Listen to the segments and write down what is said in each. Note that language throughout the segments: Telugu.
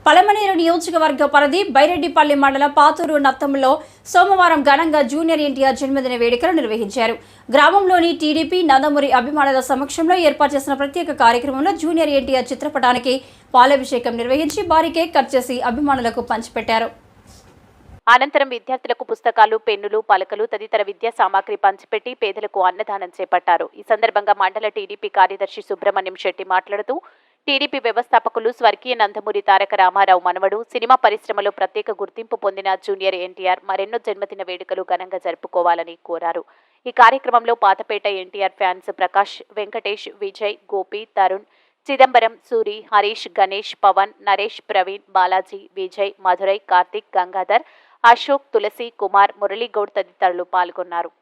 పలమనేరు నియోజకవర్గ పరిధి బైరెడ్డిపల్లి మండల పాతూరు నత్తంలో సోమవారం ఘనంగా జూనియర్ ఎన్టీఆర్ జన్మదిన వేడుకలు నిర్వహించారు. గ్రామంలోని టీడీపీ నందమూరి అభిమానుల సమక్షంలో ఏర్పాటు చేసిన ప్రత్యేక కార్యక్రమంలో జూనియర్ ఎన్టీఆర్ చిత్రపటానికి పాలాభిషేకం నిర్వహించి భారీ కేక్ కట్ చేసి అభిమానులకు పంచిపెట్టారు. అనంతరం విద్యార్థులకు పుస్తకాలు, పెన్నులు, పలకలు తదితర విద్యా సామాగ్రి పంచిపెట్టి పేదలకు అన్నదానం చేపట్టారు. ఈ సందర్భంగా మండల టీడీపీ కార్యదర్శి సుబ్రహ్మణ్యం శెట్టి మాట్లాడుతూ టీడీపీ వ్యవస్థాపకులు స్వర్గీయ నందమూరి తారక రామారావు మనవడు, సినిమా పరిశ్రమలో ప్రత్యేక గుర్తింపు పొందిన జూనియర్ ఎన్టీఆర్ మరెన్నో జన్మదిన వేడుకలు ఘనంగా జరుపుకోవాలని కోరారు. ఈ కార్యక్రమంలో పాతపేట ఎన్టీఆర్ ఫ్యాన్స్ ప్రకాష్, వెంకటేష్, విజయ్, గోపి, తరుణ్, చిదంబరం, సూరి, హరీష్, గణేష్, పవన్, నరేష్, ప్రవీణ్, బాలాజీ, విజయ్, మధురై, కార్తిక్, గంగాధర్, అశోక్, తులసి, కుమార్, మురళీగౌడ్ తదితరులు పాల్గొన్నారు.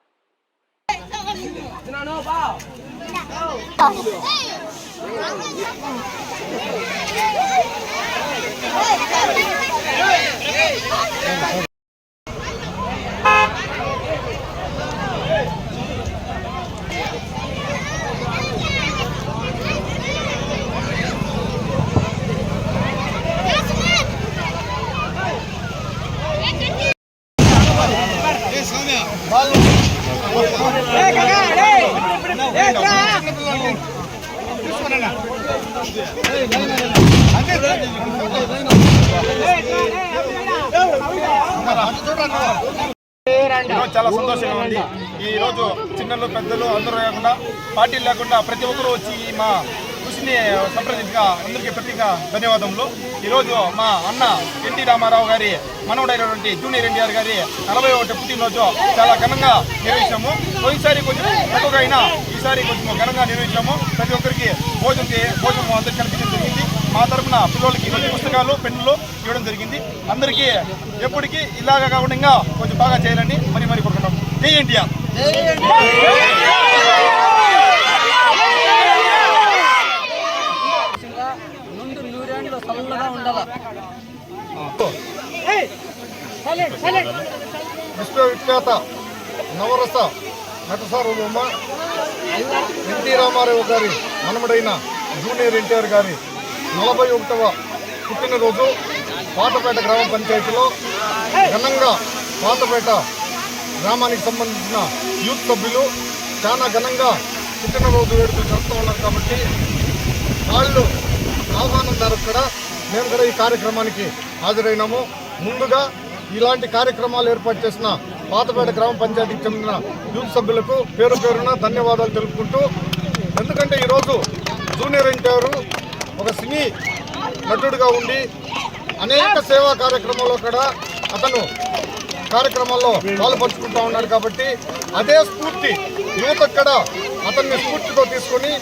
చాలా సంతోషంగా ఉంది. ఈ రోజు చిన్నలు పెద్దలు అందరూ లేకుండా పార్టీలు లేకుండా ప్రతి ఒక్కరూ వచ్చి మా కృషిని సంప్రదించగా అందరికీ ప్రత్యేక ధన్యవాదములు. ఈరోజు మా అన్న ఎన్టీ రామారావు గారి మనవడైనటువంటి జూనియర్ ఎన్టీఆర్ గారి 41వ పుట్టినరోజు చాలా ఘనంగా నిర్వహించాము. పోయినసారి కొంచెం తక్కువగా అయినా ఈసారి కొంచెం ఘనంగా నిర్వహించాము. ప్రతి ఒక్కరికి భోజనం అందరికీ కల్పించడం జరిగింది. మా తరఫున పిల్లలకి కొంచెం పుస్తకాలు, పెన్నులు ఇవ్వడం జరిగింది. అందరికీ ఎప్పటికీ ఇలాగా కాకుండా కొంచెం బాగా చేయాలని మరి కోరుకుంటాం. జై ఎన్టీఆర్. విశ్వవిఖ్యాత నవరస నటసార్వభౌమ ఎన్టీ రామారావు గారి మనమడైన జూనియర్ ఎన్టీఆర్ గారి 41వ పుట్టినరోజు పాతపేట గ్రామ పంచాయతీలో ఘనంగా పాతపేట గ్రామానికి సంబంధించిన యూత్ సభ్యులు చాలా ఘనంగా పుట్టినరోజు వేడుకలు జరుపుతూ ఉన్నారు. కాబట్టి వాళ్ళు ఆహ్వానం మేరకు కూడా మేము కూడా ఈ కార్యక్రమానికి హాజరైనాము. ముందుగా ఇలాంటి కార్యక్రమాలు ఏర్పాటు చేసిన పాతపేట గ్రామ పంచాయతీకి చెందిన యూత్ సభ్యులకు పేరు పేరున ధన్యవాదాలు తెలుపుకుంటూ, ఎందుకంటే ఈరోజు జూనియర్ ఎన్టీఆర్ ఒక సినీ నటుడిగా ఉండి అనేక సేవా కార్యక్రమాల్లో కూడా అతను కార్యక్రమాల్లో పాల్పంచుకుంటూ ఉన్నాడు. కాబట్టి అదే స్ఫూర్తి యువత కూడా అతన్ని స్ఫూర్తితో తీసుకొని